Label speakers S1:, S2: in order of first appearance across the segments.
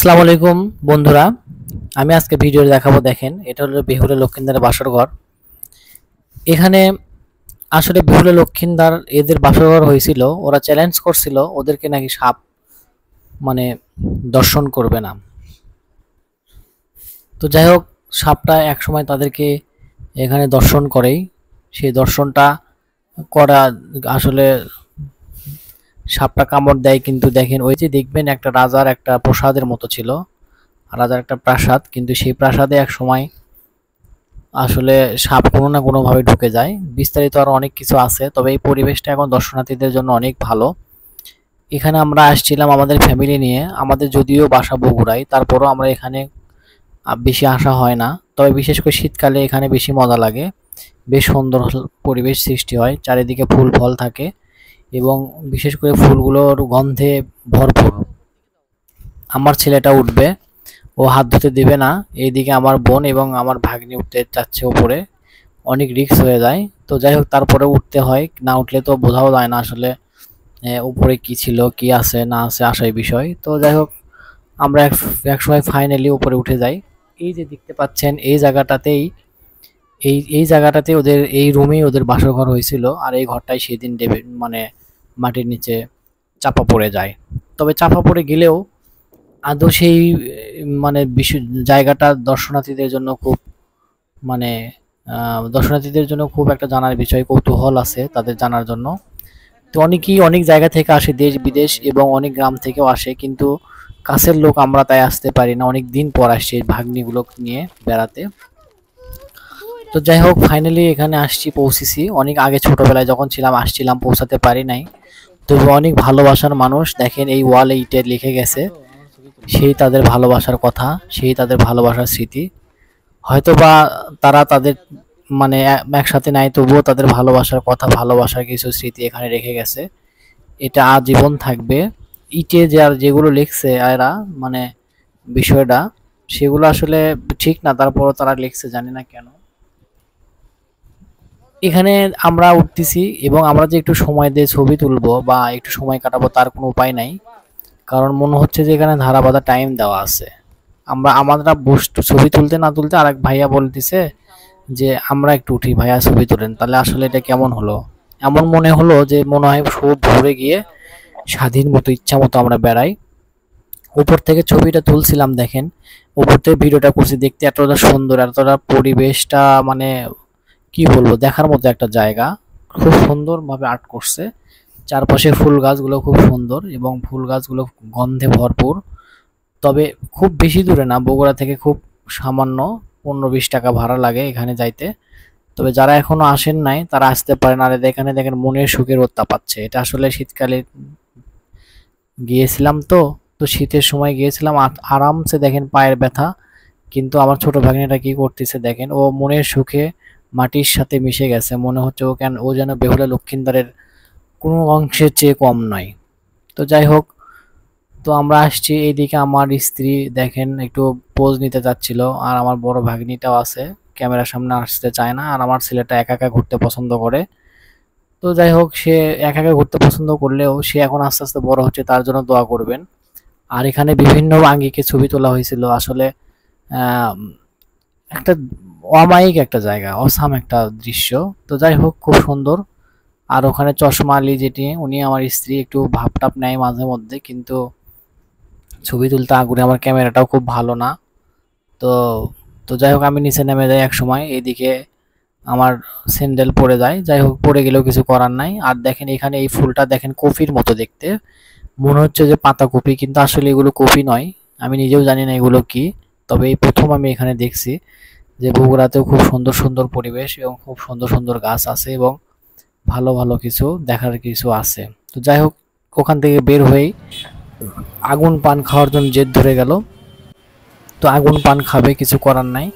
S1: আসসালামু আলাইকুম বন্ধুরা, আমি আজকে ভিডিও দেখাবো। দেখেন, এটা হলো বেহুলা লক্ষিন্দারের বাসর ঘর। এখানে আসলে বেহুলা লক্ষিন্দার এদের বাসর ঘর হয়েছিল। ওরা চ্যালেঞ্জ করছিল ওদেরকে নাকি সাপ মানে দর্শন করবে না। তো যাই হোক, সাপটা একসময় তাদেরকে এখানে দর্শন করেই। সেই দর্শনটা করা আসলে সাপটা কামড় দেয়, কিন্তু দেখেন ওই যে দেখবেন একটা রাজার একটা প্রাসাদের মতো ছিল, রাজার একটা প্রাসাদ, কিন্তু সেই প্রাসাদে এক সময় আসলে সাপ কোনো না কোনোভাবে ঢুকে যায়। বিস্তারিত আরো অনেক কিছু আছে, তবে এই পরিবেশটা এখন দর্শনার্থীদের জন্য অনেক ভালো। এখানে আমরা আসছিলাম আমাদের ফ্যামিলি নিয়ে। আমাদের যদিও বাসা বগুড়ায়, তারপরও আমরা এখানে বেশি আসা হয় না। তবে বিশেষ করে শীতকালে এখানে বেশি মজা লাগে। বেশ সুন্দর পরিবেশ সৃষ্টি হয়, চারিদিকে ফুল ফল থাকে এবং বিশেষ করে ফুলগুলোর গন্ধে ভরপুর। আমার ছেলেটা উঠবে, ও হাত ধুতে দিবে না। এইদিকে আমার বোন এবং আমার ভাগ্নি উঠতে চাচ্ছে উপরে, অনেক রিস্ক হয়ে যায়। তো যাই হোক, তারপরে উঠতে হয়, না উঠলে তো বোঝাও যায় না আসলে উপরে কি ছিল, কি আছে না আছে, আসাই বিষয়। তো যাই হোক, আমরা এক সময় ফাইনালি উপরে উঠে যাই। এই যে দেখতে পাচ্ছেন, এই জায়গাটাতেই এই জায়গাটাতে ওদের এই রুমেই ওদের বাসর ঘর হয়েছিল। আর এই ঘরটাই সেদিন মানে মাটির নিচে চাপা পড়ে যায়। তবে চাপা পড়ে গেলেও আদৌ সেই মানে জায়গাটা দর্শনার্থীদের জন্য খুব মানে দর্শনার্থীদের জন্য খুব একটা জানার বিষয়, কৌতূহল আছে তাদের জানার জন্য। তো অনেকেই অনেক জায়গা থেকে আসে, দেশ বিদেশ এবং অনেক গ্রাম থেকেও আসে, কিন্তু কাছের লোক আমরা তাই আসতে পারি না। অনেক দিন পর আসছি এই ভাগ্নিগুলো নিয়ে বেড়াতে। তো যাই হোক, ফাইনালি এখানে আসছি, পৌঁছেছি। অনেক আগে ছোটবেলায় যখন ছিলাম আসছিলাম, পৌঁছাতে পারি নাই। তবে অনেক ভালোবাসার মানুষ, দেখেন এই ওয়ালে ইটে লিখে গেছে সেই তাদের ভালোবাসার কথা, সেই তাদের ভালোবাসার স্মৃতি। হয়তোবা তারা তাদের মানে একসাথে নাই, তবুও তাদের ভালোবাসার কথা, ভালোবাসার কিছু স্মৃতি এখানে রেখে গেছে। এটা আজীবন থাকবে। ইটে যেগুলো লিখছে এরা, মানে বিষয়টা, সেগুলো আসলে ঠিক না, তারপরও তারা লিখছে, জানি না কেন। এখানে আমরা উঠতেছি এবং আমরা যে একটু সময় দিয়ে ছবি তুলবো বা একটু সময় কাটাবো, তার কোনো উপায় নাই। কারণ মনে হচ্ছে যে এখানে ধারা বাঁধা টাইম দেওয়া আছে। আমরা ছবি তুলতে না তুলতে আরেক ভাইয়া বলতেছে যে আমরা একটু উঠি, ভাইয়া ছবি তোলেন। তাহলে আসলে এটা কেমন হলো? এমন মনে হলো যে মনে হয় সব ভরে গিয়ে স্বাধীন মতো ইচ্ছা মতো আমরা বেড়াই। উপর থেকে ছবিটা তুলছিলাম, দেখেন উপর থেকে ভিডিওটা করছি, দেখতে এতটা সুন্দর, এতটা পরিবেশটা মানে কি বলবো, দেখার মতো একটা জায়গা। খুব সুন্দর ভাবে আর্ট করছে। চারপাশে ফুল গাছগুলো খুব সুন্দর এবং ফুল গাছগুলো গন্ধে ভরপুর। তবে খুব বেশি দূরে না, বগুড়া থেকে খুব সামান্য 15-20 টাকা ভাড়া লাগে এখানে যাইতে। তবে যারা এখনো আসেন নাই তারা আসতে পারেন। আর এখানে দেখেন মনের সুখের রোদটা পাচ্ছে। এটা আসলে শীতকালে গিয়েছিলাম, তো তো শীতের সময় গিয়েছিলাম, আরামসে দেখেন পায়ের ব্যথা। কিন্তু আমার ছোট ভাগ্নিটা কি করতেছে দেখেন, ও মনের সুখে মাটির সাথে মিশে গেছে। মনে হচ্ছে ও যেন বেহুলা লক্ষিন্দরের কোনো অংশের চেয়ে কম নয়। তো যাই হোক, তো আমরা আসছি এইদিকে। আমার স্ত্রী দেখেন একটু পোজ নিতে চাচ্ছিল, আর আমার বড় ভাগ্নিটাও আছে, ক্যামেরার সামনে আসতে চায় না। আর আমার ছেলেটা একা একা ঘুরতে পছন্দ করে। তো যাই হোক, সে একা একা ঘুরতে পছন্দ করলেও সে এখন আস্তে আস্তে বড় হচ্ছে, তার জন্য দোয়া করবেন। আর এখানে বিভিন্ন আঙ্গিকে ছবি তোলা হয়েছিল আসলে। আহ একটা অমায়িক একটা জায়গা, অসাম একটা দৃশ্য। তো যাই হোক, খুব সুন্দর। আর ওখানে চশমা আলী যেটি, উনি আমার স্ত্রী, একটু ভাবটাপ নেয় মাঝে মধ্যে, কিন্তু ছবি তুলতে আগুনে। আমার ক্যামেরাটাও খুব ভালো না। তো তো যাই হোক, আমি নিচে নেমে যাই এক সময়। এইদিকে আমার স্যান্ডেল পড়ে যায়, যাই হোক পড়ে গেলেও কিছু করার নাই। আর দেখেন এখানে এই ফুলটা দেখেন, কফির মতো দেখতে, মনে হচ্ছে যে পাতা কপি, কিন্তু আসলে এগুলো কপি নয়। আমি নিজেও জানি না এগুলো কি। তবে এই প্রথম আমি এখানে দেখছি যে বগুড়াতেও খুব সুন্দর সুন্দর পরিবেশ এবং খুব সুন্দর সুন্দর গাছ আছে এবং ভালো ভালো কিছু দেখার কিছু আছে। তো যাই হোক, ওখান থেকে বের হয়েই আগুন পান খাওয়ার জন্য জেদ ধরে গেল। তো আগুন পান খাবে, কিছু করার নাই।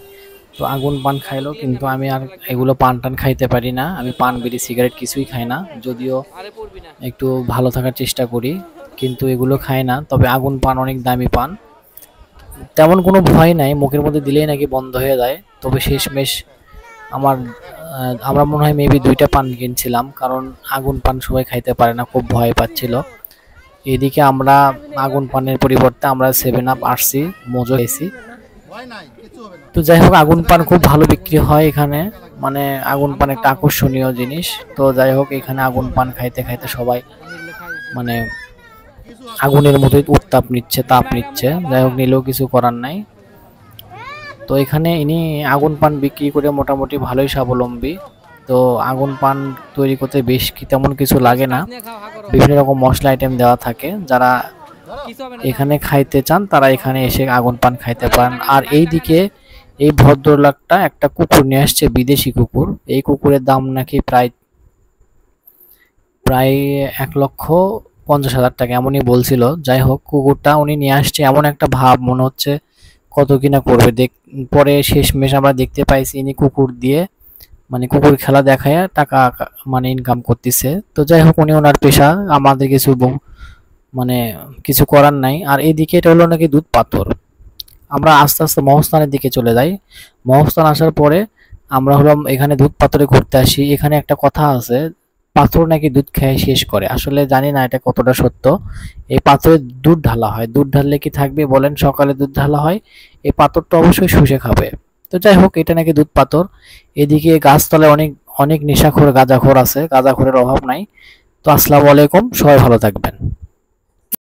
S1: তো আগুন পান খাইলো, কিন্তু আমি আর এগুলো পান টান খাইতে পারি না। আমি পান বিড়ি সিগারেট কিছুই খাই না, যদিও একটু ভালো থাকার চেষ্টা করি, কিন্তু এগুলো খাই না। তবে আগুন পান অনেক দামি পান, তেমন কোনো ভয় নাই, মুখের মধ্যে দিলেই নাকি বন্ধ হয়ে যায়। তবে শেষমেশ আমার আমরা মনে হয় মেবি 2টা পান কিনছিলাম, কারণ আগুন পান সবাই খাইতে পারে না, খুব ভয় পাচ্ছিল। এদিকে আমরা আগুন পানের পরিবর্তে আমরা 7 আপ আসছি, মোজো এসি। তো যাই হোক, আগুন পান খুব ভালো বিক্রি হয় এখানে, মানে আগুন পান একটা আকর্ষণীয় জিনিস। তো যাই হোক, এখানে আগুন পান খাইতে খাইতে সবাই মানে আগুনের মতোই উত্তাপ নিচ্ছে, তাপ নিচ্ছে। যাই হোক, নিলেও কিছু করার নাই। তো এখানে ইনি আগুন পান বিক্রি করে মোটামুটি ভালোই স্বাবলম্বী। তো আগুন পান তৈরি করতে বেশ তেমন কিছু লাগে না, বিভিন্ন রকম মশলা আইটেম দেওয়া থাকে। যারা এখানে খাইতে চান তারা এখানে এসে আগুন পান খাইতে পারেন। আর এইদিকে এই ভদ্রলোকটা একটা কুকুর নিয়ে আসছে, বিদেশি কুকুর। এই কুকুরের দাম নাকি প্রায় প্রায় 1,50,000 টাকা এমনই বলছিল। যাই হোক, কুকুরটা উনি নিয়ে আসছে, এমন একটা ভাব মনে হচ্ছে কত কিনা করবে। পরে শেষমেশ আমরা দেখতে পাইছি ইনি কুকুর দিয়ে মানে কুকুর খেলা দেখায় টাকা মানে ইনকাম করতেছে। তো যাই হোক, উনি ওনার পেশা, আমাদের কিছু মানে কিছু করার নাই। আর এইদিকে এটা হলো নাকি দুধ পাথর। আমরা আস্তে আস্তে মহস্থানের দিকে চলে যাই। মহস্থান আসার পরে আমরা হলাম এখানে দুধ পাথরে ঘুরতে আসি। এখানে একটা কথা আছে, পাথর নাকি দুধ খেয়ে শেষ করে। আসলে জানি না এটা কতটা সত্য। এই পাথরে দুধ ঢালা হয়, দুধ ঢাললে কি থাকবে বলেন? সকালে দুধ ঢালা হয়, এই পাথরটা অবশ্যই শুষে খাবে। তো যাই হোক, এটা নাকি দুধ পাথর। এদিকে গাছতলায় অনেক অনেক নেশাখোর গাঁজাখোর আছে, গাঁজাখোরের অভাব নাই। তো আসসালামু আলাইকুম, সবাই ভালো থাকবেন।